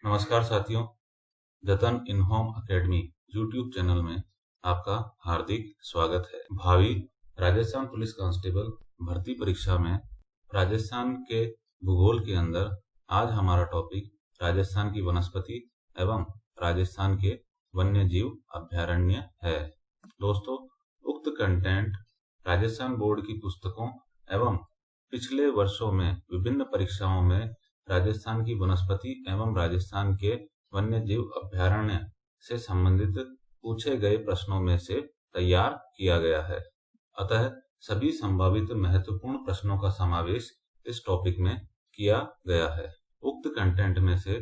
नमस्कार साथियों, जतन इन होम अकेडमी यूट्यूब चैनल में आपका हार्दिक स्वागत है। भावी राजस्थान पुलिस कांस्टेबल भर्ती परीक्षा में राजस्थान के भूगोल के अंदर आज हमारा टॉपिक राजस्थान की वनस्पति एवं राजस्थान के वन्य जीव अभयारण्य है। दोस्तों, उक्त कंटेंट राजस्थान बोर्ड की पुस्तकों एवं पिछले वर्षों में विभिन्न परीक्षाओं में राजस्थान की वनस्पति एवं राजस्थान के वन्य जीव अभयारण्य से संबंधित पूछे गए प्रश्नों में से तैयार किया गया है। अतः सभी संभावित महत्वपूर्ण प्रश्नों का समावेश इस टॉपिक में किया गया है। उक्त कंटेंट में से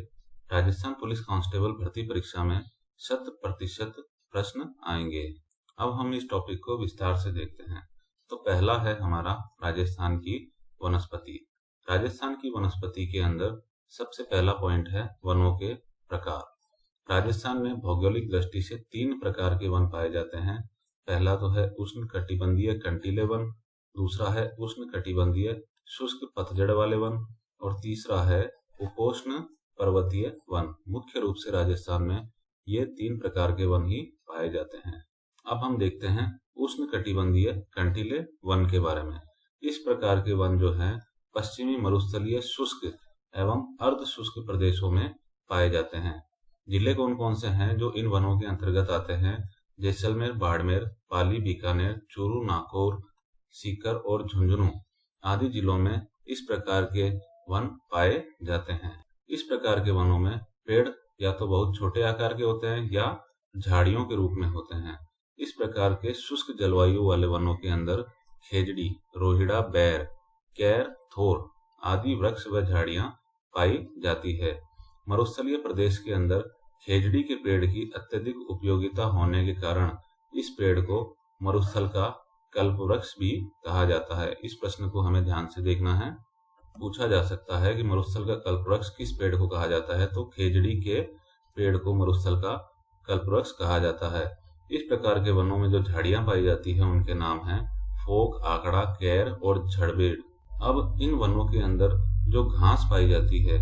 राजस्थान पुलिस कांस्टेबल भर्ती परीक्षा में 100% प्रश्न आएंगे। अब हम इस टॉपिक को विस्तार से देखते हैं। तो पहला है हमारा राजस्थान की वनस्पति। राजस्थान की वनस्पति के अंदर सबसे पहला पॉइंट है वनों के प्रकार। राजस्थान में भौगोलिक दृष्टि से 3 प्रकार के वन पाए जाते हैं। पहला तो है उष्णकटिबंधीय कंटीले वन, दूसरा है उष्णकटिबंधीय शुष्क पतझड़ वाले वन और तीसरा है उपोष्ण पर्वतीय वन। मुख्य रूप से राजस्थान में ये 3 प्रकार के वन ही पाए जाते हैं। अब हम देखते हैं उष्णकटिबंधीय कंटीले वन के बारे में। इस प्रकार के वन जो हैं पश्चिमी मरुस्थलीय शुष्क एवं अर्ध शुष्क प्रदेशों में पाए जाते हैं। जिले कौन कौन से हैं जो इन वनों के अंतर्गत आते हैं? जैसलमेर, बाड़मेर, पाली, बीकानेर, चूरू, नागौर, सीकर और झुंझुनू आदि जिलों में इस प्रकार के वन पाए जाते हैं। इस प्रकार के वनों में पेड़ या तो बहुत छोटे आकार के होते हैं या झाड़ियों के रूप में होते हैं। इस प्रकार के शुष्क जलवायु वाले वनों के अंदर खेजड़ी, रोहिड़ा, बैर, कैर, थोर आदि वृक्ष व झाड़ियां पाई जाती है। मरुस्थलीय प्रदेश के अंदर खेजड़ी के पेड़ की अत्यधिक उपयोगिता होने के कारण इस पेड़ को मरुस्थल का कल्प वृक्ष भी कहा जाता है। इस प्रश्न को हमें ध्यान से देखना है। पूछा जा सकता है कि मरुस्थल का कल्प वृक्ष किस पेड़ को कहा जाता है, तो खेजड़ी के पेड़ को मरुस्थल का कल्प वृक्ष कहा जाता है। इस प्रकार के वनों में जो झाड़ियां पाई जाती हैं उनके नाम हैं फोक, आकड़ा, कैर और झड़बेड़। अब इन वनों के अंदर जो घास पाई जाती है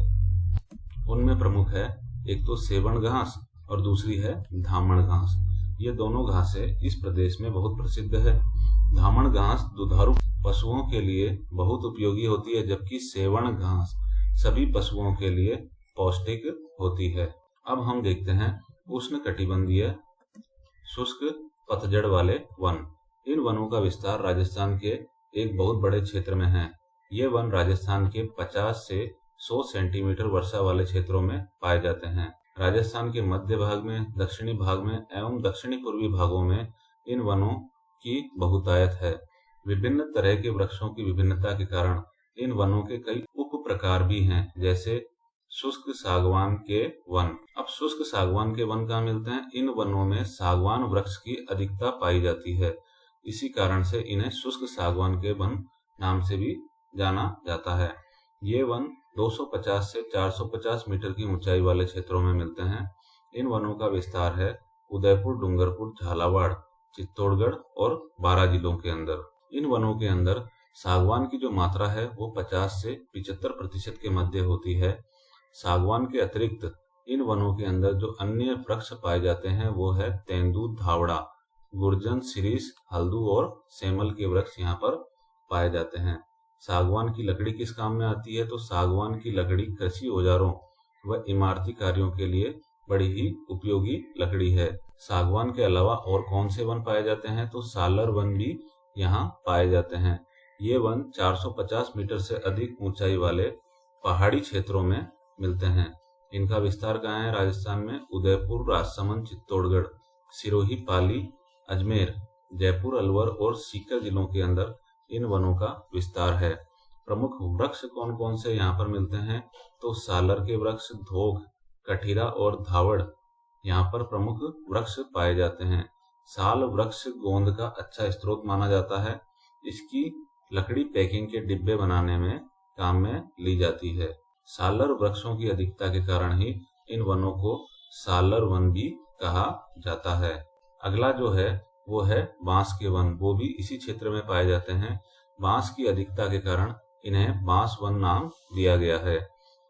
उनमें प्रमुख है एक तो सेवण घास और दूसरी है धामण घास। ये दोनों घासें इस प्रदेश में बहुत प्रसिद्ध है। धामण घास दुधारू पशुओं के लिए बहुत उपयोगी होती है, जबकि सेवण घास सभी पशुओं के लिए पौष्टिक होती है। अब हम देखते हैं उष्णकटिबंधीय शुष्क पतझड़ वाले वन। इन वनों का विस्तार राजस्थान के एक बहुत बड़े क्षेत्र में है। ये वन राजस्थान के 50 से 100 सेंटीमीटर वर्षा वाले क्षेत्रों में पाए जाते हैं। राजस्थान के मध्य भाग में, दक्षिणी भाग में एवं दक्षिणी पूर्वी भागों में इन वनों की बहुतायत है। विभिन्न तरह के वृक्षों की विभिन्नता के कारण इन वनों के कई उप प्रकार भी हैं, जैसे शुष्क सागवान के वन। अब शुष्क सागवान के वन कहाँ मिलते हैं? इन वनों में सागवान वृक्ष की अधिकता पाई जाती है। इसी कारण से इन्हें शुष्क सागवान के वन नाम से भी जाना जाता है। ये वन 250 से 450 मीटर की ऊंचाई वाले क्षेत्रों में मिलते हैं। इन वनों का विस्तार है उदयपुर, डूंगरपुर, झालावाड़, चित्तौड़गढ़ और 12 जिलों के अंदर। इन वनों के अंदर सागवान की जो मात्रा है वो 50 से 75% के मध्य होती है। सागवान के अतिरिक्त इन वनों के अंदर जो अन्य वृक्ष पाए जाते हैं वो है तेंदू, धावड़ा, गुर्जन, शिरीष, हल्दू और सेमल के वृक्ष यहाँ पर पाए जाते हैं। सागवान की लकड़ी किस काम में आती है? तो सागवान की लकड़ी कृषि औजारों व इमारती कार्यों के लिए बड़ी ही उपयोगी लकड़ी है। सागवान के अलावा और कौन से वन पाए जाते हैं? तो सालर वन भी यहाँ पाए जाते हैं। ये वन 450 मीटर से अधिक ऊंचाई वाले पहाड़ी क्षेत्रों में मिलते हैं। इनका विस्तार कहाँ है? राजस्थान में उदयपुर, राजसमंद, चित्तौड़गढ़, सिरोही, पाली, अजमेर, जयपुर, अलवर और सीकर जिलों के अंदर इन वनों का विस्तार है। प्रमुख वृक्ष कौन कौन से यहाँ पर मिलते हैं? तो सालर के वृक्ष, धोग, कठीरा और धावड़ यहाँ पर प्रमुख वृक्ष पाए जाते हैं। साल वृक्ष गोंद का अच्छा स्रोत माना जाता है। इसकी लकड़ी पैकिंग के डिब्बे बनाने में काम में ली जाती है। सालर वृक्षों की अधिकता के कारण ही इन वनों को सालर वन भी कहा जाता है। अगला जो है वो है बांस के वन। वो भी इसी क्षेत्र में पाए जाते हैं। बांस की अधिकता के कारण इन्हें बांस वन नाम दिया गया है।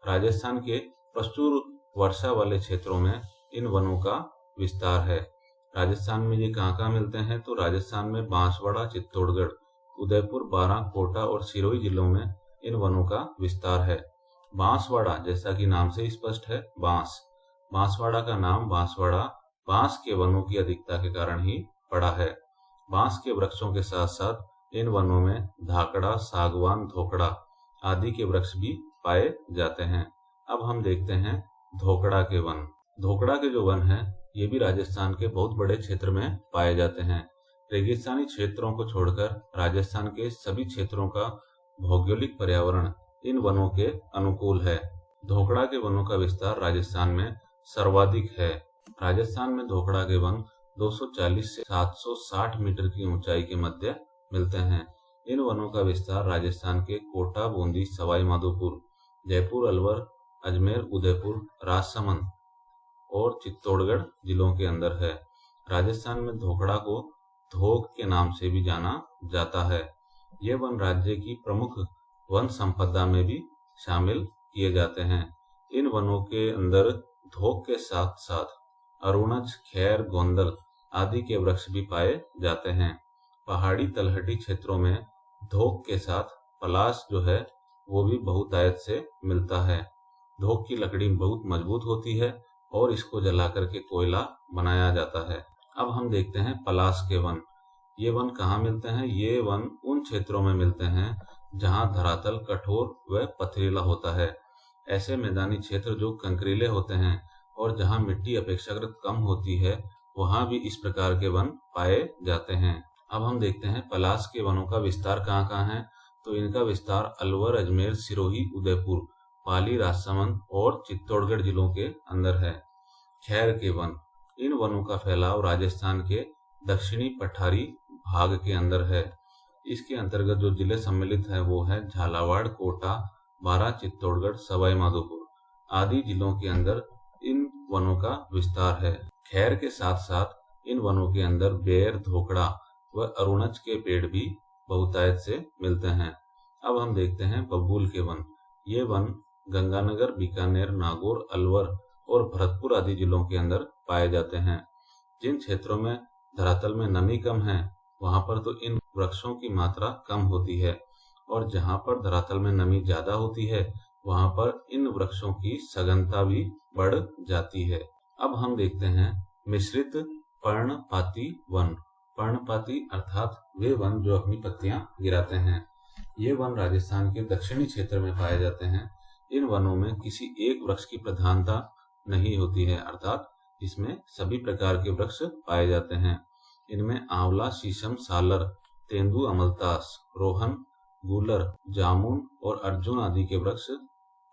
राजस्थान के प्रचुर वर्षा वाले क्षेत्रों में इन वनों का विस्तार है। राजस्थान में ये कहाँ मिलते हैं? तो राजस्थान में बांसवाड़ा, चित्तौड़गढ़, उदयपुर, बारां, कोटा और सिरोही जिलों में इन वनों का विस्तार है। बांसवाड़ा, जैसा कि नाम से स्पष्ट है, बांसवाड़ा का नाम बांसवाड़ा बांस के वनों की अधिकता के कारण ही पड़ा है। बांस के वृक्षों के साथ साथ इन वनों में धाकड़ा, सागवान, धोकड़ा आदि के वृक्ष भी पाए जाते हैं। अब हम देखते हैं धोकड़ा के वन। धोकड़ा के जो वन हैं, ये भी राजस्थान के बहुत बड़े क्षेत्र में पाए जाते हैं। रेगिस्तानी क्षेत्रों को छोड़कर राजस्थान के सभी क्षेत्रों का भौगोलिक पर्यावरण इन वनों के अनुकूल है। धोकड़ा के वनों का विस्तार राजस्थान में सर्वाधिक है। राजस्थान में धोकड़ा के वन 240 से 760 मीटर की ऊंचाई के मध्य मिलते हैं। इन वनों का विस्तार राजस्थान के कोटा, बूंदी, सवाई माधोपुर, जयपुर, अलवर, अजमेर, उदयपुर, राजसमंद और चित्तौड़गढ़ जिलों के अंदर है। राजस्थान में धोकड़ा को धोक के नाम से भी जाना जाता है। ये वन राज्य की प्रमुख वन संपदा में भी शामिल किए जाते हैं। इन वनों के अंदर धोक के साथ साथ अरुणच, खैर, गोंदल आदि के वृक्ष भी पाए जाते हैं। पहाड़ी तलहटी क्षेत्रों में धोक के साथ पलाश जो है वो भी बहुतायत से मिलता है। धोक की लकड़ी बहुत मजबूत होती है और इसको जला करके कोयला बनाया जाता है। अब हम देखते हैं पलाश के वन। ये वन कहाँ मिलते हैं? ये वन उन क्षेत्रों में मिलते हैं जहाँ धरातल कठोर व पथरीला होता है। ऐसे मैदानी क्षेत्र जो कंकरीले होते हैं और जहाँ मिट्टी अपेक्षाकृत कम होती है, वहाँ भी इस प्रकार के वन पाए जाते हैं। अब हम देखते हैं पलाश के वनों का विस्तार कहाँ कहाँ है। तो इनका विस्तार अलवर, अजमेर, सिरोही, उदयपुर, पाली, राजसमंद और चित्तौड़गढ़ जिलों के अंदर है। खैर के वन। इन वनों का फैलाव राजस्थान के दक्षिणी पठारी भाग के अंदर है। इसके अंतर्गत जो जिले सम्मिलित हैं वो है झालावाड़, कोटा, बारां, चित्तौड़गढ़, सवाई माधोपुर आदि जिलों के अंदर इन वनों का विस्तार है। खैर के साथ साथ इन वनों के अंदर बेर, धोकड़ा व अरुणच के पेड़ भी बहुतायत से मिलते हैं। अब हम देखते हैं बबूल के वन। ये वन गंगानगर, बीकानेर, नागौर, अलवर और भरतपुर आदि जिलों के अंदर पाए जाते हैं। जिन क्षेत्रों में धरातल में नमी कम है, वहां पर तो इन वृक्षों की मात्रा कम होती है और जहां पर धरातल में नमी ज्यादा होती है, वहां पर इन वृक्षों की सघनता भी बढ़ जाती है। अब हम देखते हैं मिश्रित पर्णपाती वन। पर्णपाती अर्थात वे वन जो अपनी पत्तियां गिराते हैं। ये वन राजस्थान के दक्षिणी क्षेत्र में पाए जाते हैं। इन वनों में किसी एक वृक्ष की प्रधानता नहीं होती है, अर्थात इसमें सभी प्रकार के वृक्ष पाए जाते हैं। इनमें आंवला, शीशम, सालर, तेंदू, अमलतास, रोहन, गूलर, जामुन और अर्जुन आदि के वृक्ष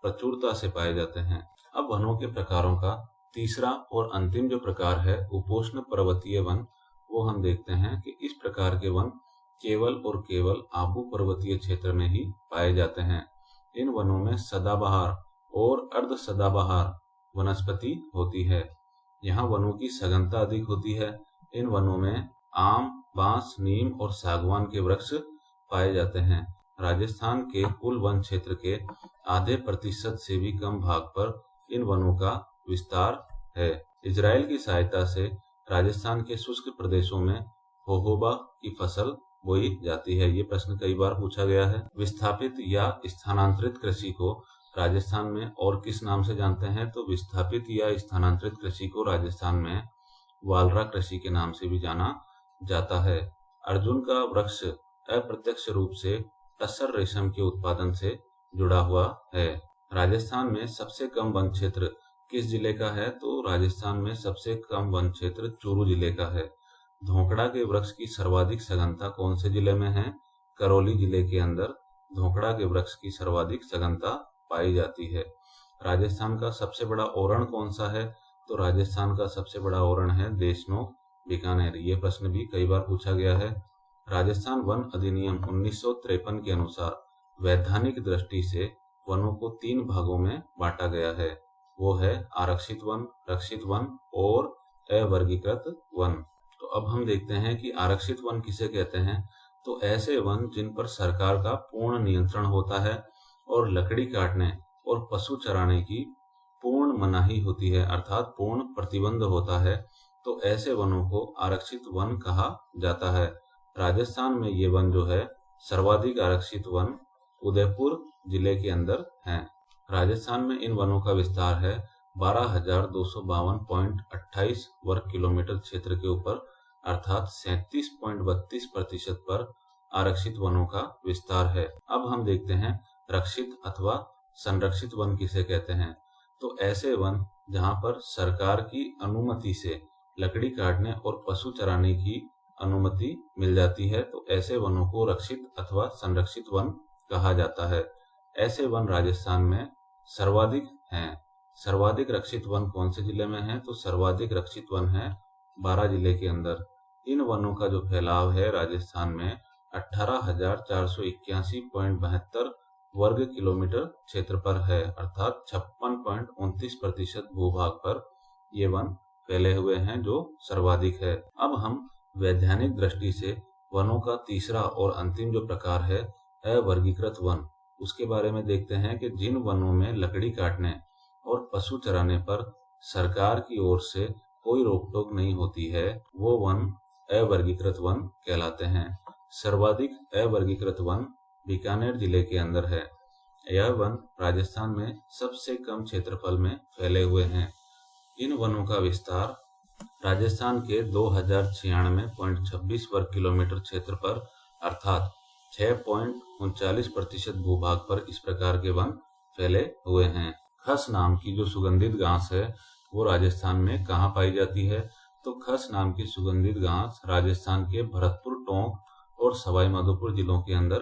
प्रचुरता से पाए जाते हैं। अब वनों के प्रकारों का तीसरा और अंतिम जो प्रकार है उपोष्ण पर्वतीय वन, वो हम देखते हैं कि इस प्रकार के वन केवल और केवल आबू पर्वतीय क्षेत्र में ही पाए जाते हैं। इन वनों में सदाबहार और अर्ध सदाबहार वनस्पति होती है। यहाँ वनों की सघनता अधिक होती है। इन वनों में आम, बांस, नीम और सागवान के वृक्ष पाए जाते हैं। राजस्थान के कुल वन क्षेत्र के आधे प्रतिशत से भी कम भाग पर इन वनों का विस्तार है। इजराइल की सहायता से राजस्थान के शुष्क प्रदेशों में होहोबा की फसल बोई जाती है। ये प्रश्न कई बार पूछा गया है। विस्थापित या स्थानांतरित कृषि को राजस्थान में और किस नाम से जानते हैं? तो विस्थापित या स्थानांतरित कृषि को राजस्थान में वालरा कृषि के नाम से भी जाना जाता है। अर्जुन का वृक्ष अप्रत्यक्ष रूप से टसर रेशम के उत्पादन से जुड़ा हुआ है। राजस्थान में सबसे कम वन क्षेत्र किस जिले का है? तो राजस्थान में सबसे कम वन क्षेत्र चूरू जिले का है। धोकड़ा के वृक्ष की सर्वाधिक सघनता कौन से जिले में है? करौली जिले के अंदर धोकड़ा के वृक्ष की सर्वाधिक सघनता पाई जाती है। राजस्थान का सबसे बड़ा ओरण कौन सा है? तो राजस्थान का सबसे बड़ा ओरण है देशनोक, बीकानेर। ये प्रश्न भी कई बार पूछा गया है। राजस्थान वन अधिनियम 1953 के अनुसार वैधानिक दृष्टि से वनों को 3 भागों में बांटा गया है। वो है आरक्षित वन, रक्षित वन और अवर्गीकृत वन। तो अब हम देखते हैं कि आरक्षित वन किसे कहते हैं। तो ऐसे वन जिन पर सरकार का पूर्ण नियंत्रण होता है और लकड़ी काटने और पशु चराने की पूर्ण मनाही होती है अर्थात पूर्ण प्रतिबंध होता है तो ऐसे वनों को आरक्षित वन कहा जाता है। राजस्थान में ये वन जो है सर्वाधिक आरक्षित वन उदयपुर जिले के अंदर हैं। राजस्थान में इन वनों का विस्तार है 12,252.28 वर्ग किलोमीटर क्षेत्र के ऊपर अर्थात 37.32% पर आरक्षित वनों का विस्तार है। अब हम देखते हैं रक्षित अथवा संरक्षित वन किसे कहते हैं। तो ऐसे वन जहां पर सरकार की अनुमति से लकड़ी काटने और पशु चराने की अनुमति मिल जाती है तो ऐसे वनों को रक्षित अथवा संरक्षित वन कहा जाता है। ऐसे वन राजस्थान में सर्वाधिक हैं। सर्वाधिक रक्षित वन कौन से जिले में है तो सर्वाधिक रक्षित वन है 12 जिले के अंदर। इन वनों का जो फैलाव है राजस्थान में 18,481.72 वर्ग किलोमीटर क्षेत्र पर है अर्थात 56.29% भूभाग पर ये वन फैले हुए हैं जो सर्वाधिक है। अब हम वैधानिक दृष्टि से वनों का तीसरा और अंतिम जो प्रकार है अवर्गीकृत वन उसके बारे में देखते हैं कि जिन वनों में लकड़ी काटने और पशु चराने पर सरकार की ओर से कोई रोक टोक नहीं होती है वो वन अवर्गीकृत वन कहलाते हैं। सर्वाधिक अवर्गीकृत वन बीकानेर जिले के अंदर है। यह वन राजस्थान में सबसे कम क्षेत्रफल में फैले हुए हैं। इन वनों का विस्तार राजस्थान के 2096.26 वर्ग किलोमीटर क्षेत्र पर अर्थात 6.39% भूभाग पर इस प्रकार के वन फैले हुए हैं। खस नाम की जो सुगंधित घास है वो राजस्थान में कहाँ पाई जाती है तो खस नाम की सुगंधित घास राजस्थान के भरतपुर, टोंक और सवाई माधोपुर जिलों के अंदर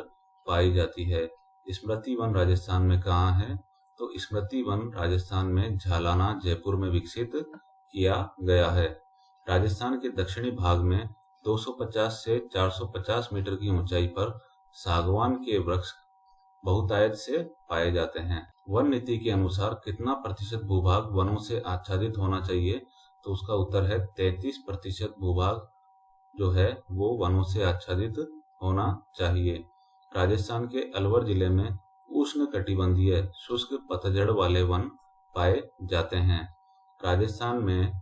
पाई जाती है। स्मृति वन राजस्थान में कहाँ है तो स्मृति वन राजस्थान में झालाना, जयपुर में विकसित किया गया है। राजस्थान के दक्षिणी भाग में 250 से 450 मीटर की ऊंचाई पर सागवान के वृक्ष बहुतायत से पाए जाते हैं। वन नीति के अनुसार कितना प्रतिशत भूभाग वनों से आच्छादित होना चाहिए तो उसका उत्तर है 33% भूभाग जो है वो वनों से आच्छादित होना चाहिए। राजस्थान के अलवर जिले में उष्ण कटिबंधीय शुष्क पतझड़ वाले वन पाए जाते हैं। राजस्थान में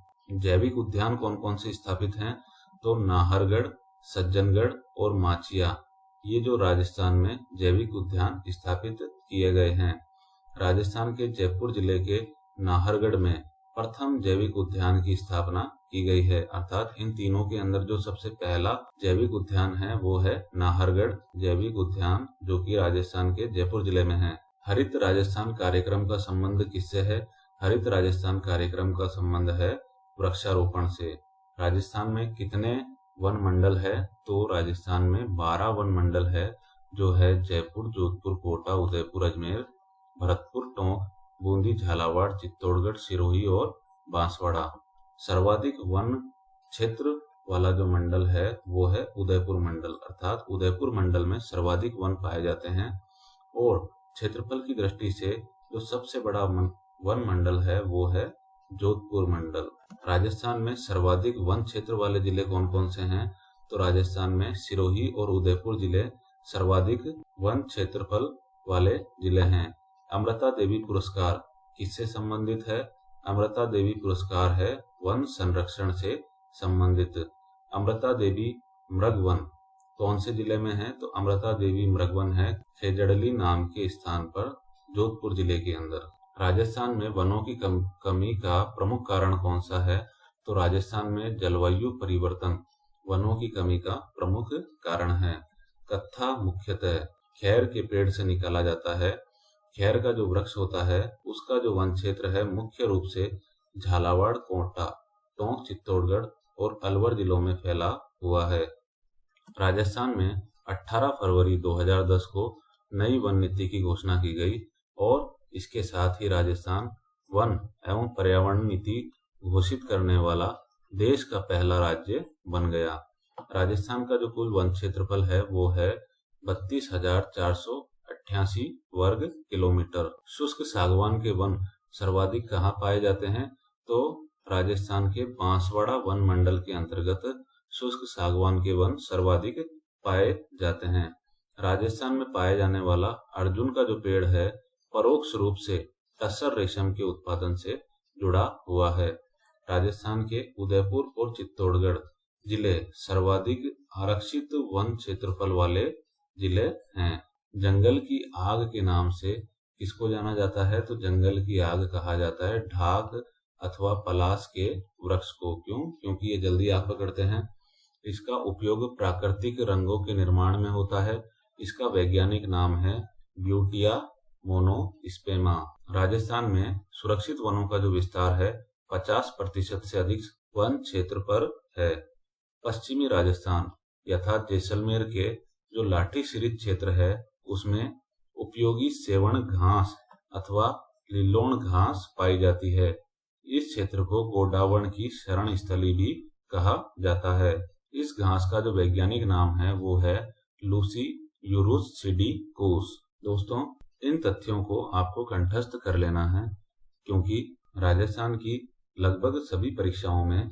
जैविक उद्यान कौन कौन से स्थापित हैं तो नाहरगढ़, सज्जनगढ़ और माचिया ये जो राजस्थान में जैविक उद्यान स्थापित किए गए हैं। राजस्थान के जयपुर जिले के नाहरगढ़ में प्रथम जैविक उद्यान की स्थापना की गई है अर्थात इन तीनों के अंदर जो सबसे पहला जैविक उद्यान है वो है नाहरगढ़ जैविक उद्यान जो कि राजस्थान के जयपुर जिले में है। हरित राजस्थान कार्यक्रम का संबंध किससे है? हरित राजस्थान कार्यक्रम का संबंध है वृक्षारोपण से। राजस्थान में कितने वन मंडल है तो राजस्थान में 12 वन मंडल है जो है जयपुर, जोधपुर, कोटा, उदयपुर, अजमेर, भरतपुर, टोंक, बूंदी, झालावाड़, चित्तौड़गढ़, सिरोही और बांसवाड़ा। सर्वाधिक वन क्षेत्र वाला जो मंडल है वो है उदयपुर मंडल अर्थात उदयपुर मंडल में सर्वाधिक वन पाए जाते हैं। और क्षेत्रफल की दृष्टि से जो सबसे बड़ा वन मंडल है वो है जोधपुर मंडल। राजस्थान में सर्वाधिक वन क्षेत्र वाले जिले कौन कौन से हैं तो राजस्थान में सिरोही और उदयपुर जिले सर्वाधिक वन क्षेत्रफल वाले जिले हैं। अमृता देवी पुरस्कार किससे संबंधित है? अमृता देवी पुरस्कार है वन संरक्षण से संबंधित। अमृता देवी मृग वन कौन से जिले में है तो अमृता देवी मृग वन है खेजड़ली नाम के स्थान पर जोधपुर जिले के अंदर। राजस्थान में वनों की कमी का प्रमुख कारण कौन सा है तो राजस्थान में जलवायु परिवर्तन वनों की कमी का प्रमुख कारण है। कत्था मुख्यतः खैर के पेड़ से निकाला जाता है। खैर का जो वृक्ष होता है उसका जो वन क्षेत्र है मुख्य रूप से झालावाड़, कोटा, टोंक, चित्तौड़गढ़ और अलवर जिलों में फैला हुआ है। राजस्थान में 18 फरवरी 2010 को नई वन नीति की घोषणा की गई और इसके साथ ही राजस्थान वन एवं पर्यावरण नीति घोषित करने वाला देश का पहला राज्य बन गया। राजस्थान का जो कुल वन क्षेत्रफल है वो है 32,488 वर्ग किलोमीटर। शुष्क सागवान के वन सर्वाधिक कहाँ पाए जाते हैं तो राजस्थान के बांसवाड़ा वन मंडल के अंतर्गत शुष्क सागवान के वन सर्वाधिक पाए जाते हैं। राजस्थान में पाए जाने वाला अर्जुन का जो पेड़ है परोक्ष रूप से टसर रेशम के उत्पादन से जुड़ा हुआ है। राजस्थान के उदयपुर और चित्तौड़गढ़ जिले सर्वाधिक आरक्षित वन क्षेत्रफल वाले जिले हैं। जंगल की आग के नाम से किसको जाना जाता है? तो जंगल की आग कहा जाता है ढाक अथवा पलाश के वृक्ष को। क्यों? क्योंकि ये जल्दी आग पकड़ते हैं। इसका उपयोग प्राकृतिक रंगों के निर्माण में होता है। इसका वैज्ञानिक नाम है ब्यूटिया मोनोस्पेमा। राजस्थान में सुरक्षित वनों का जो विस्तार है 50% से अधिक वन क्षेत्र पर है। पश्चिमी राजस्थान यथात जैसलमेर के जो लाठी सिरित क्षेत्र है उसमें उपयोगी सेवण घास अथवा लिलोण घास पाई जाती है। इस क्षेत्र को गोडावण की शरण स्थली भी कहा जाता है। इस घास का जो वैज्ञानिक नाम है वो है लूसीयूरुस सिडिकोस। दोस्तों, इन तथ्यों को आपको कंठस्थ कर लेना है क्योंकि राजस्थान की लगभग सभी परीक्षाओं में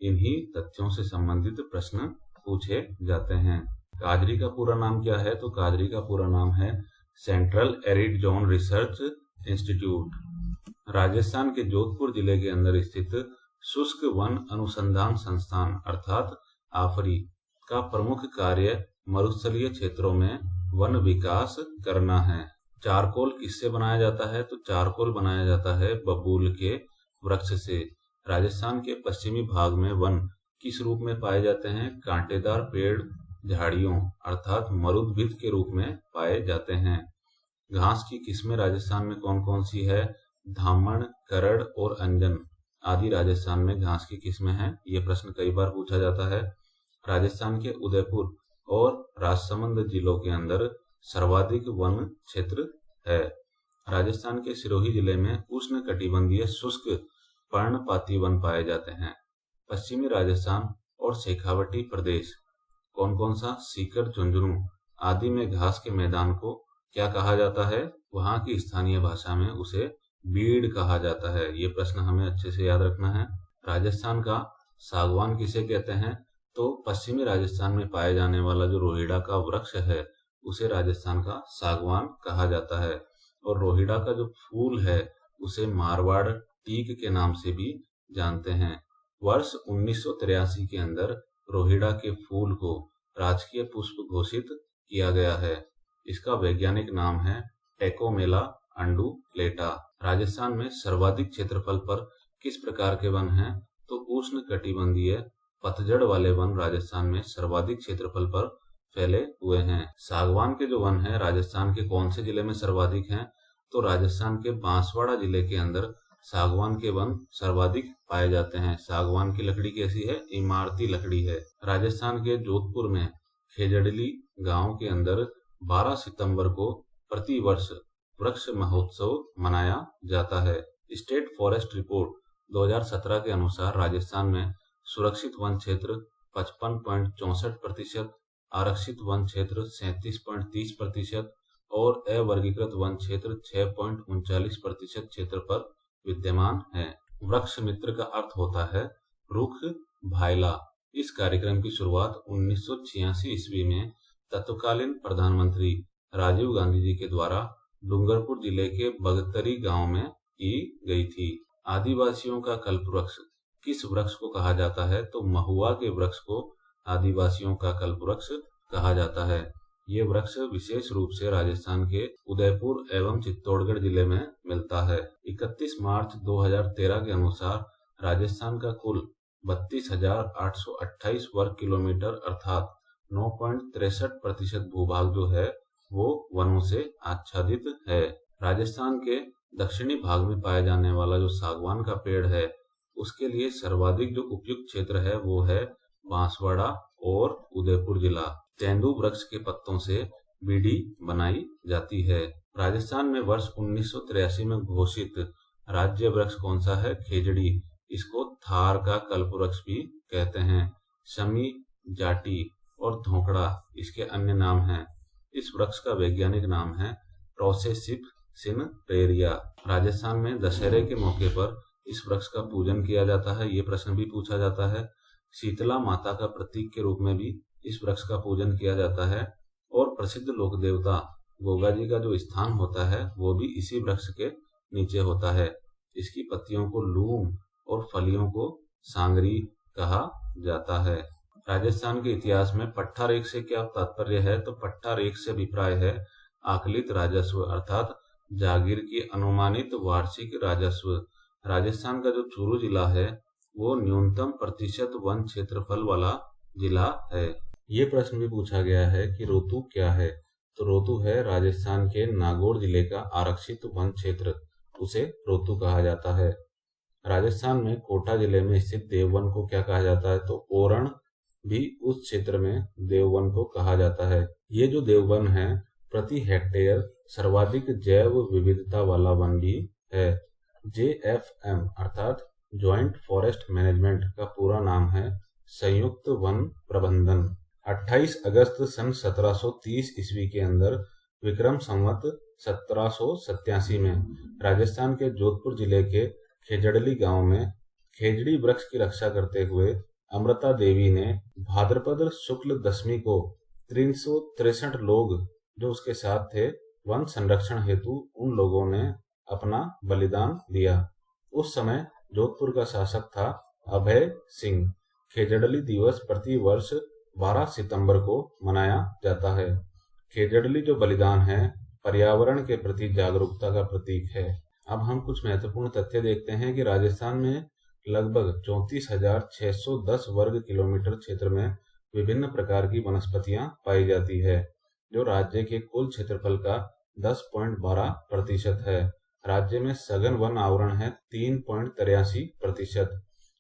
इन्हीं तथ्यों से संबंधित प्रश्न पूछे जाते हैं। काजरी का पूरा नाम क्या है? तो काजरी का पूरा नाम है central arid zone research institute. Rajasthan के जोधपुर जिले के अंदर स्थित शुष्क वन अनुसंधान संस्थान अर्थात आफरी का प्रमुख कार्य मरुस्थलीय क्षेत्रों में वन विकास करना है। चारकोल किससे बनाया जाता है? तो चारकोल बनाया जाता है बबूल के वृक्ष से। राजस्थान के पश्चिमी भाग में वन किस रूप में पाए जाते हैं? कांटेदार पेड़ झाड़ियों अर्थात मरुद्भिद के रूप में पाए जाते हैं। घास की किस्में राजस्थान में कौन कौन सी है? धामण, करड़ और अंजन आदि राजस्थान में घास की किस्में हैं। ये प्रश्न कई बार पूछा जाता है। राजस्थान के उदयपुर और राजसमंद जिलों के अंदर सर्वाधिक वन क्षेत्र है। राजस्थान के सिरोही जिले में उष्ण कटिबंधीय शुष्क पर्णपाती वन पाए जाते हैं। पश्चिमी राजस्थान और शेखावटी प्रदेश कौन कौन सा? सीकर, झुंझुनू आदि में घास के मैदान को क्या कहा जाता है? वहां की स्थानीय भाषा में उसे बीड़ कहा जाता है। ये प्रश्न हमें अच्छे से याद रखना है। राजस्थान का सागवान किसे कहते हैं? तो पश्चिमी राजस्थान में पाए जाने वाला जो रोहिड़ा का वृक्ष है उसे राजस्थान का सागवान कहा जाता है। और रोहिड़ा का जो फूल है उसे मारवाड़ टीक के नाम से भी जानते हैं। वर्ष 1983 के अंदर रोहिड़ा के फूल को राजकीय पुष्प घोषित किया गया है। इसका वैज्ञानिक नाम है टेकोमेला अंडुलेटा। राजस्थान में सर्वाधिक क्षेत्रफल पर किस प्रकार के वन हैं? तो उष्ण कटिबंधीय पतझड़ वाले वन राजस्थान में सर्वाधिक क्षेत्रफल पर फैले हुए हैं। सागवान के जो वन है राजस्थान के कौन से जिले में सर्वाधिक हैं? तो राजस्थान के बांसवाड़ा जिले के अंदर सागवान के वन सर्वाधिक पाए जाते हैं। सागवान की लकड़ी कैसी है? इमारती लकड़ी है। राजस्थान के जोधपुर में खेजड़ली गांव के अंदर 12 सितंबर को प्रतिवर्ष वृक्ष महोत्सव मनाया जाता है। स्टेट फॉरेस्ट रिपोर्ट 2017 के अनुसार राजस्थान में सुरक्षित वन क्षेत्र 55.64%, आरक्षित वन क्षेत्र 37.30% और अवर्गीकृत वन क्षेत्र 6.39% क्षेत्र पर विद्यमान है। वृक्ष मित्र का अर्थ होता है रुख भायला। इस कार्यक्रम की शुरुआत 1986 ईस्वी में तत्कालीन प्रधानमंत्री राजीव गांधी जी के द्वारा डूंगरपुर जिले के बगतरी गांव में की गई थी। आदिवासियों का कल्पवृक्ष किस वृक्ष को कहा जाता है? तो महुआ के वृक्ष को आदिवासियों का कल्पवृक्ष कहा जाता है। ये वृक्ष विशेष रूप से राजस्थान के उदयपुर एवं चित्तौड़गढ़ जिले में मिलता है। 31 मार्च 2013 के अनुसार राजस्थान का कुल 32,828 वर्ग किलोमीटर अर्थात 9.63% भूभाग जो है वो वनों से आच्छादित है। राजस्थान के दक्षिणी भाग में पाया जाने वाला जो सागवान का पेड़ है उसके लिए सर्वाधिक जो उपयुक्त क्षेत्र है वो है बांसवाड़ा और उदयपुर जिला। तेंदू वृक्ष के पत्तों से बीड़ी बनाई जाती है। राजस्थान में वर्ष 1983 में घोषित राज्य वृक्ष कौन सा है? खेजड़ी। इसको थार का कल्पवृक्ष भी कहते हैं। शमी, जाटी और धोकड़ा इसके अन्य नाम हैं। इस वृक्ष का वैज्ञानिक नाम है प्रोसेसिप सिनरेरिया। राजस्थान में दशहरे के मौके पर इस वृक्ष का पूजन किया जाता है। ये प्रश्न भी पूछा जाता है। शीतला माता का प्रतीक के रूप में भी इस वृक्ष का पूजन किया जाता है और प्रसिद्ध लोक देवता गोगा जी का जो स्थान होता है वो भी इसी वृक्ष के नीचे होता है। इसकी पत्तियों को लूम और फलियों को सांगरी कहा जाता है। राजस्थान के इतिहास में पट्टा रेख से क्या तात्पर्य है? तो पट्टा रेख से अभिप्राय है आकलित राजस्व अर्थात जागीर की अनुमानित वार्षिक राजस्व। राजस्थान का जो चूरू जिला है वो न्यूनतम प्रतिशत वन क्षेत्रफल वाला जिला है। ये प्रश्न भी पूछा गया है कि रोहतू क्या है? तो रोहतू है राजस्थान के नागौर जिले का आरक्षित वन क्षेत्र, उसे रोहतू कहा जाता है। राजस्थान में कोटा जिले में स्थित देववन को क्या कहा जाता है? तो ओरण भी उस क्षेत्र में देववन को कहा जाता है। ये जो देववन है प्रति हेक्टेयर सर्वाधिक जैव विविधता वाला वन भी है। JFM अर्थात ज्वाइंट फॉरेस्ट मैनेजमेंट का पूरा नाम है संयुक्त वन प्रबंधन। 28 अगस्त सन 1730 ईस्वी के अंदर विक्रम संवत 1787 में राजस्थान के जोधपुर जिले के खेजड़ली गांव में खेजड़ी वृक्ष की रक्षा करते हुए अमृता देवी ने भाद्रपद शुक्ल दशमी को 363 लोग जो उसके साथ थे वन संरक्षण हेतु उन लोगों ने अपना बलिदान दिया। उस समय जोधपुर का शासक था अभय सिंह। खेजड़ली दिवस प्रति वर्ष 12 सितंबर को मनाया जाता है। खेजड़ली जो बलिदान है पर्यावरण के प्रति जागरूकता का प्रतीक है। अब हम कुछ महत्वपूर्ण तथ्य देखते हैं कि राजस्थान में लगभग 34,610 वर्ग किलोमीटर क्षेत्र में विभिन्न प्रकार की वनस्पतियां पाई जाती है, जो राज्य के कुल क्षेत्रफल का 10.12% है। राज्य में सघन वन आवरण है 3.83%।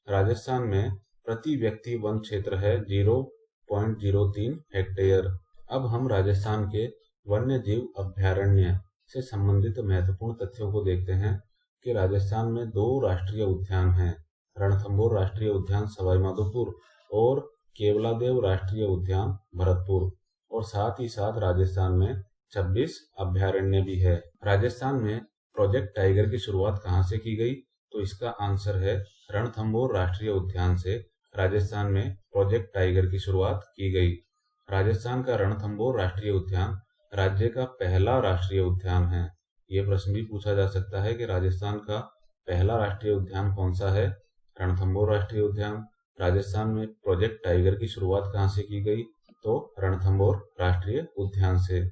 राजस्थान में प्रति व्यक्ति वन क्षेत्र है 0.03 हेक्टेयर। अब हम राजस्थान के वन्य जीव अभयारण्य से संबंधित महत्वपूर्ण तथ्यों को देखते हैं कि राजस्थान में 2 राष्ट्रीय उद्यान हैं, रणथंभौर राष्ट्रीय उद्यान सवाई माधोपुर और केवलादेव राष्ट्रीय उद्यान भरतपुर, और साथ ही साथ राजस्थान में 26 अभयारण्य भी है। राजस्थान में प्रोजेक्ट टाइगर की शुरुआत कहाँ से की गई? तो इसका आंसर है रणथंभौर राष्ट्रीय उद्यान से राजस्थान में प्रोजेक्ट टाइगर की शुरुआत की गई। राजस्थान का रणथंभौर राष्ट्रीय उद्यान राज्य का पहला राष्ट्रीय उद्यान है। ये प्रश्न भी पूछा जा सकता है कि राजस्थान का पहला राष्ट्रीय उद्यान कौन सा है? रणथंभौर राष्ट्रीय उद्यान। राजस्थान में प्रोजेक्ट टाइगर की शुरुआत कहाँ से की गई? तो रणथंभौर राष्ट्रीय उद्यान से।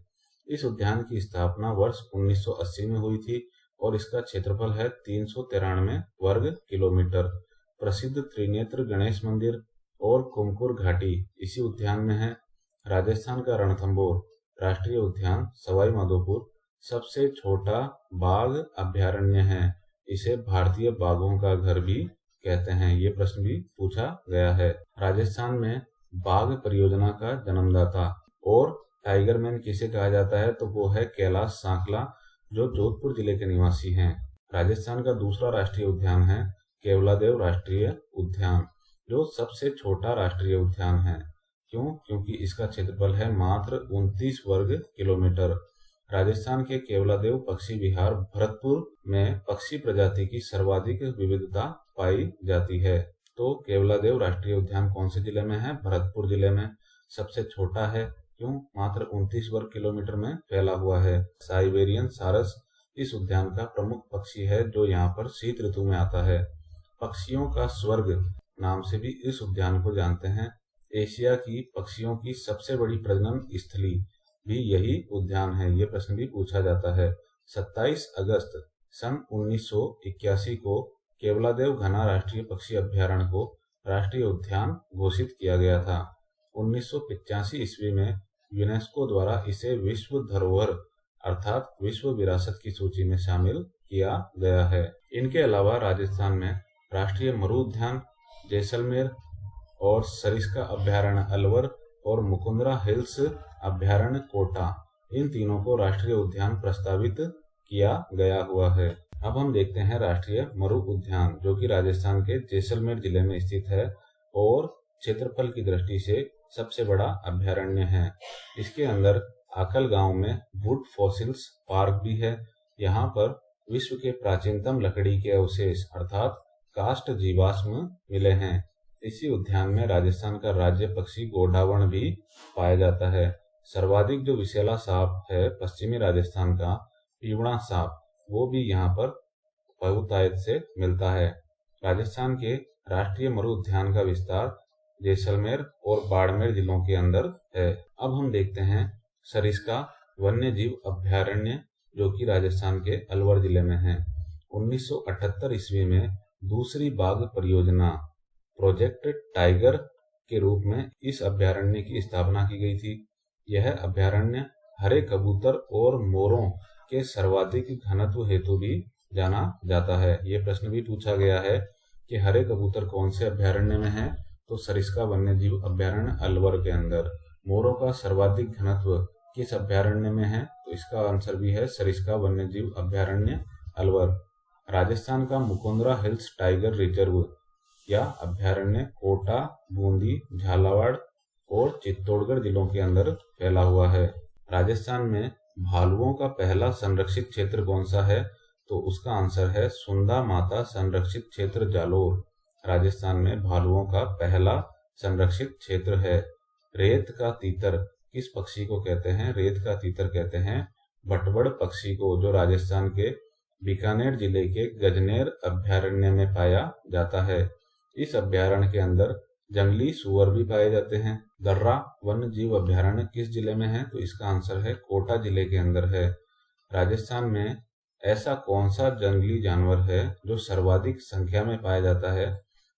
इस उद्यान की स्थापना वर्ष 1980 में हुई थी और इसका क्षेत्रफल है 393 वर्ग किलोमीटर। प्रसिद्ध त्रिनेत्र गणेश मंदिर और कुमकुर घाटी इसी उद्यान में है। राजस्थान का रणथंभौर राष्ट्रीय उद्यान सवाई माधोपुर सबसे छोटा बाघ अभयारण्य है। इसे भारतीय बाघों का घर भी कहते हैं। ये प्रश्न भी पूछा गया है। राजस्थान में बाघ परियोजना का जन्मदाता और टाइगर मैन किसे कहा जाता है? तो वो है कैलाश सांकला, जो जोधपुर जिले के निवासी हैं। राजस्थान का दूसरा राष्ट्रीय उद्यान है केवलादेव राष्ट्रीय उद्यान, जो सबसे छोटा राष्ट्रीय उद्यान है। क्यों? क्योंकि इसका क्षेत्रफल है मात्र 29 वर्ग किलोमीटर। राजस्थान के केवलादेव पक्षी विहार भरतपुर में पक्षी प्रजाति की सर्वाधिक विविधता पाई जाती है। तो केवलादेव राष्ट्रीय उद्यान कौन से जिले में है? भरतपुर जिले में। सबसे छोटा है, क्यों? मात्र 29 वर्ग किलोमीटर में फैला हुआ है। साइबेरियन सारस इस उद्यान का प्रमुख पक्षी है, जो यहाँ पर शीत ऋतु में आता है। पक्षियों का स्वर्ग नाम से भी इस उद्यान को जानते हैं। एशिया की पक्षियों की सबसे बड़ी प्रजनन स्थली भी यही उद्यान है। ये प्रश्न भी पूछा जाता है। 27 अगस्त सन 1981 को केवलादेव घना राष्ट्रीय पक्षी अभयारण्य को राष्ट्रीय उद्यान घोषित किया गया था। 1985 ईस्वी में यूनेस्को द्वारा इसे विश्व धरोहर अर्थात विश्व विरासत की सूची में शामिल किया गया है। इनके अलावा राजस्थान में राष्ट्रीय मरु उद्यान जैसलमेर और सरिस्का अभयारण्य अलवर और मुकुंदरा हिल्स अभयारण्य कोटा, इन तीनों को राष्ट्रीय उद्यान प्रस्तावित किया गया हुआ है। अब हम देखते हैं राष्ट्रीय मरु उद्यान, जो कि राजस्थान के जैसलमेर जिले में स्थित है और क्षेत्रफल की दृष्टि से सबसे बड़ा अभयारण्य है। इसके अंदर आकल गांव में वुड फॉसिल्स पार्क भी है। यहाँ पर विश्व के प्राचीनतम लकड़ी के अवशेष अर्थात काष्ठ जीवाश्म मिले हैं। इसी उद्यान में राजस्थान का राज्य पक्षी गोडावण भी पाया जाता है। सर्वाधिक जो विषैला सांप है पश्चिमी राजस्थान का पीवड़ा सांप, वो भी यहाँ पर बहुतायत से मिलता है। राजस्थान के राष्ट्रीय मरु उद्यान का विस्तार जैसलमेर और बाड़मेर जिलों के अंदर है। अब हम देखते हैं सरिस्का वन्य जीव अभयारण्य, जो कि राजस्थान के अलवर जिले में है। 1978 ईस्वी में दूसरी बाघ परियोजना प्रोजेक्ट टाइगर के रूप में इस अभयारण्य की स्थापना की गई थी। यह अभयारण्य हरे कबूतर और मोरों के सर्वाधिक घनत्व हेतु भी जाना जाता है। यह प्रश्न भी पूछा गया है कि हरे कबूतर कौन से अभयारण्य में है, तो सरिस्का वन्य जीव अभयारण्य अलवर के अंदर। मोरों का सर्वाधिक घनत्व किस अभयारण्य में है, तो इसका आंसर भी है सरिस्का वन्य जीव अभयारण्य अलवर। राजस्थान का मुकुंदरा हिल्स टाइगर रिजर्व या अभयारण्य कोटा, बूंदी, झालावाड़ और चित्तौड़गढ़ जिलों के अंदर फैला हुआ है। राजस्थान में भालुओं का पहला संरक्षित क्षेत्र कौन सा है, तो उसका आंसर है सुंदा माता संरक्षित क्षेत्र जालोर। राजस्थान में भालुओं का पहला संरक्षित क्षेत्र है। रेत का तीतर किस पक्षी को कहते हैं? रेत का तीतर कहते हैं भटबड़ पक्षी को, जो राजस्थान के बीकानेर जिले के गजनेर अभयारण्य में पाया जाता है। इस अभयारण्य के अंदर जंगली सुअर भी पाए जाते हैं। दर्रा वन्य जीव अभयारण्य किस जिले में है, तो इसका आंसर है कोटा जिले के अंदर है। राजस्थान में ऐसा कौन सा जंगली जानवर है जो सर्वाधिक संख्या में पाया जाता है,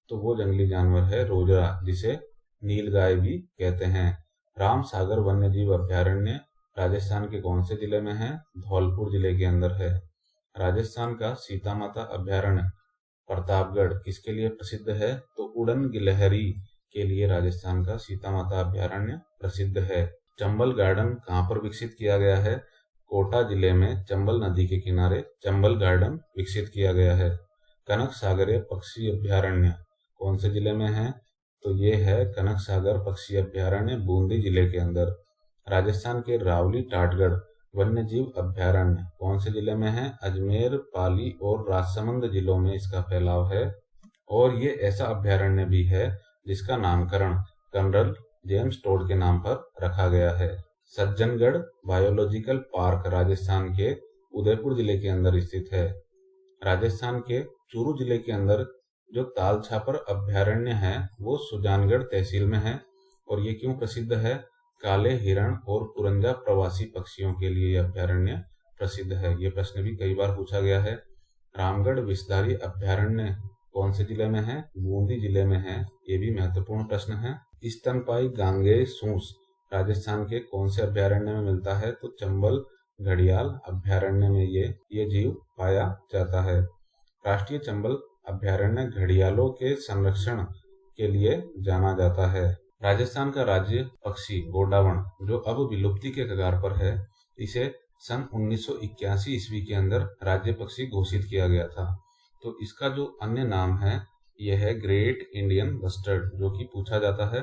तो वो जंगली जानवर है रोजरा, जिसे नीलगाय भी कहते हैं। राम सागर वन्य जीव अभयारण्य राजस्थान के कौन से जिले में है? धौलपुर जिले के अंदर है। राजस्थान का सीता माता अभयारण्य प्रतापगढ़ किसके लिए प्रसिद्ध है, तो उड़न गिलहरी के लिए राजस्थान का सीता माता अभयारण्य प्रसिद्ध है। चंबल गार्डन कहाँ पर विकसित किया गया है? कोटा जिले में चंबल नदी के किनारे चंबल गार्डन विकसित किया गया है। कनक सागरीय पक्षी अभयारण्य कौन से जिले में है, तो ये है कनक सागर पक्षी अभयारण्य बूंदी जिले के अंदर। राजस्थान के रावली टाटगढ़ वन्य जीव अभयारण्य कौन से जिले में है? अजमेर, पाली और राजसमंद जिलों में इसका फैलाव है। और ये ऐसा अभयारण्य भी है जिसका नामकरण कर्नल जेम्स टोड के नाम पर रखा गया है। सज्जनगढ़ बायोलॉजिकल पार्क राजस्थान के उदयपुर जिले के अंदर स्थित है। राजस्थान के चूरू जिले के अंदर जो ताल छापर अभयारण्य है वो सुजानगढ़ तहसील में है। और ये क्यों प्रसिद्ध है? काले हिरण और पुरंजा प्रवासी पक्षियों के लिए यह अभयारण्य प्रसिद्ध है। ये प्रश्न भी कई बार पूछा गया है। रामगढ़ विषधारी अभयारण्य कौन से जिले में है? बूंदी जिले में है। ये भी महत्वपूर्ण प्रश्न है। स्तनपाई गांगेय सूंस राजस्थान के कौन से अभयारण्य में मिलता है, तो चंबल घड़ियाल अभयारण्य में ये जीव पाया जाता है। राष्ट्रीय चंबल अभयारण्य घड़ियालों के संरक्षण के लिए जाना जाता है। राजस्थान का राज्य पक्षी गोडावण, जो अब विलुप्ति के कगार पर है, इसे सन 1981 ईस्वी के अंदर राज्य पक्षी घोषित किया गया था। तो इसका जो अन्य नाम है यह है ग्रेट इंडियन बस्टर्ड, जो कि पूछा जाता है।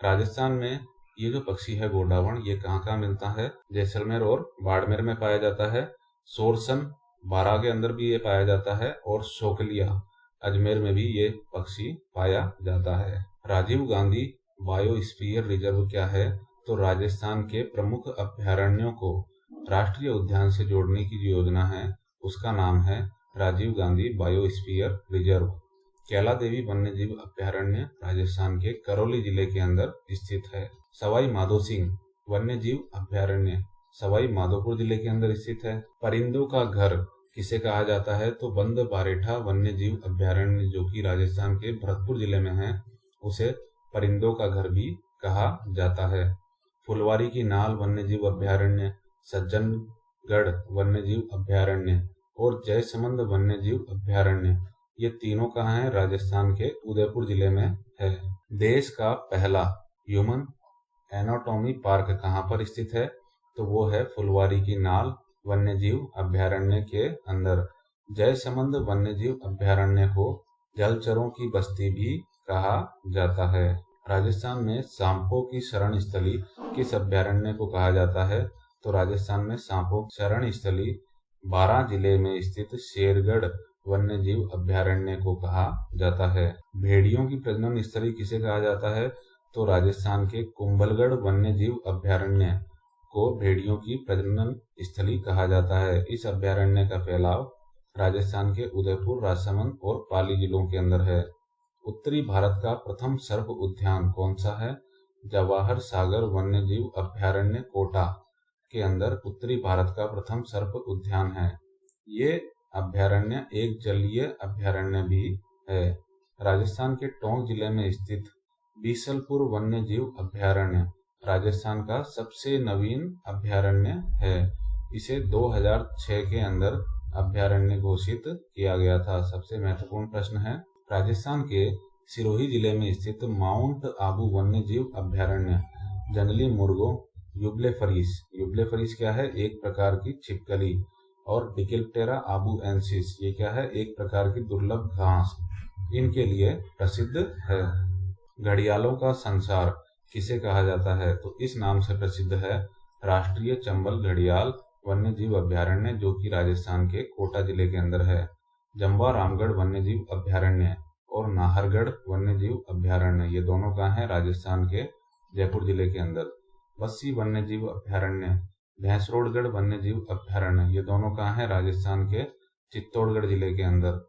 राजस्थान में ये जो पक्षी है गोडावण, ये कहाँ कहाँ मिलता है? जैसलमेर और बाड़मेर में पाया जाता है। सोरसन बारां के अंदर भी ये पाया जाता है और सोकलिया अजमेर में भी ये पक्षी पाया जाता है। राजीव गांधी बायोस्फीयर रिजर्व क्या है, तो राजस्थान के प्रमुख अभयारण्यों को राष्ट्रीय उद्यान से जोड़ने की जो योजना है उसका नाम है राजीव गांधी बायोस्फीयर रिजर्व। कैला देवी वन्य जीव अभयारण्य राजस्थान के करौली जिले के अंदर स्थित है। सवाई माधोसिंह वन्य जीव अभयारण्य सवाई माधोपुर जिले के अंदर स्थित है। परिंदों का घर किसे कहा जाता है, तो बंद बारेठा वन्य जीव अभयारण्य, जो कि राजस्थान के भरतपुर जिले में है, उसे परिंदों का घर भी कहा जाता है। फुलवारी की नाल वन्य जीव अभयारण्य, सज्जनगढ़ वन्य जीव अभयारण्य और जयसमंद वन्य जीव अभयारण्य, ये तीनों कहाँ हैं? राजस्थान के उदयपुर जिले में है। देश का पहला ह्यूमन एनाटॉमी पार्क कहाँ पर स्थित है, तो वो है फुलवारी की नाल वन्य जीव अभयारण्य के अंदर। जयसमंद वन्य जीव अभयारण्य को जलचरों की बस्ती भी कहा जाता है। राजस्थान में सांपों की शरण स्थली किस अभयारण्य को कहा जाता है, तो राजस्थान में सांपों की शरण स्थली बारां जिले में स्थित शेरगढ़ वन्य जीव अभयारण्य को कहा जाता है। भेड़ियों की प्रजनन स्थली किसे कहा जाता है, तो राजस्थान के कुंभलगढ़ वन्य जीव अभयारण्य को भेड़ियों की प्रजनन स्थली कहा जाता है। इस अभयारण्य का फैलाव राजस्थान के उदयपुर, राजसमंद और पाली जिलों के अंदर है। उत्तरी भारत का प्रथम सर्प उद्यान कौन सा है? जवाहर सागर वन्यजीव अभयारण्य कोटा के अंदर उत्तरी भारत का प्रथम सर्प उद्यान है। ये अभयारण्य एक जलीय अभयारण्य भी है। राजस्थान के टोंक जिले में स्थित बीसलपुर वन्यजीव अभयारण्य राजस्थान का सबसे नवीन अभयारण्य है। इसे 2006 के अंदर अभयारण्य घोषित किया गया था। सबसे महत्वपूर्ण प्रश्न है, राजस्थान के सिरोही जिले में स्थित माउंट आबू वन्यजीव अभयारण्य जंगली मुर्गों यूब्लेफरिस क्या है? एक प्रकार की छिपकली। और डिकेप्टेरा आबूएंसिस ये क्या है? एक प्रकार की दुर्लभ घास, इनके लिए प्रसिद्ध है। घड़ियालों का संसार किसे कहा जाता है? तो इस नाम से प्रसिद्ध है राष्ट्रीय चंबल घड़ियाल वन्यजीव अभयारण्य, जो कि राजस्थान के कोटा जिले के अंदर है। जम्वा रामगढ़ वन्यजीव अभयारण्य और नाहरगढ़ वन्यजीव अभयारण्य ये दोनों कहाँ हैं? राजस्थान के जयपुर जिले के अंदर। बस्सी वन्यजीव अभयारण्य, भैंसरोडगढ़ वन्यजीव अभयारण्य ये दोनों कहाँ हैं? राजस्थान के चित्तौड़गढ़ जिले के अंदर।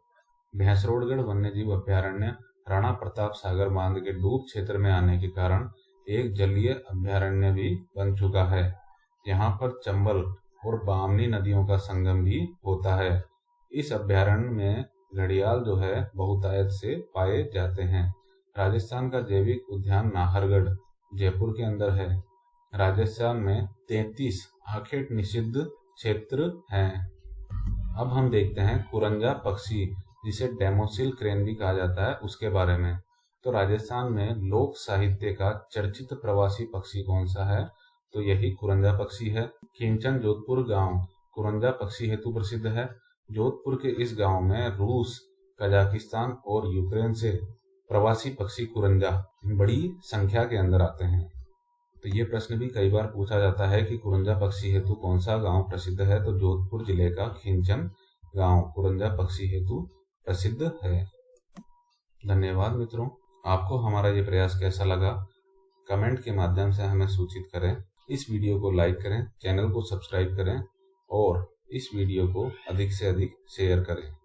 भैंसरोडगढ़ वन्यजीव अभयारण्य राणा प्रताप सागर बांध के डूब क्षेत्र में आने के कारण एक जलीय अभयारण्य भी बन चुका है। यहाँ पर चंबल और बामनी नदियों का संगम भी होता है। इस अभयारण्य में घड़ियाल जो है बहुतायत से पाए जाते हैं। राजस्थान का जैविक उद्यान नाहरगढ़ जयपुर के अंदर है। राजस्थान में 33 आखेट निषिद्ध क्षेत्र हैं। अब हम देखते हैं कुरंजा पक्षी, जिसे डेमोसिल क्रेन भी कहा जाता है, उसके बारे में। तो राजस्थान में लोक साहित्य का चर्चित प्रवासी पक्षी कौन सा है? तो यही कुरंजा पक्षी है। खींचन जोधपुर गांव कुरंजा पक्षी हेतु प्रसिद्ध है। जोधपुर के इस गांव में रूस, कजाकिस्तान और यूक्रेन से प्रवासी पक्षी कुरंजा बड़ी संख्या के अंदर आते हैं। तो ये प्रश्न भी कई बार पूछा जाता है कि कुरंजा पक्षी हेतु कौन सा गांव प्रसिद्ध है? तो जोधपुर जिले का खींचन गांव कुरंजा पक्षी हेतु प्रसिद्ध है। धन्यवाद मित्रों, आपको हमारा ये प्रयास कैसा लगा? कमेंट के माध्यम से हमें सूचित करें। इस वीडियो को लाइक करें, चैनल को सब्सक्राइब करें और इस वीडियो को अधिक से अधिक शेयर करें।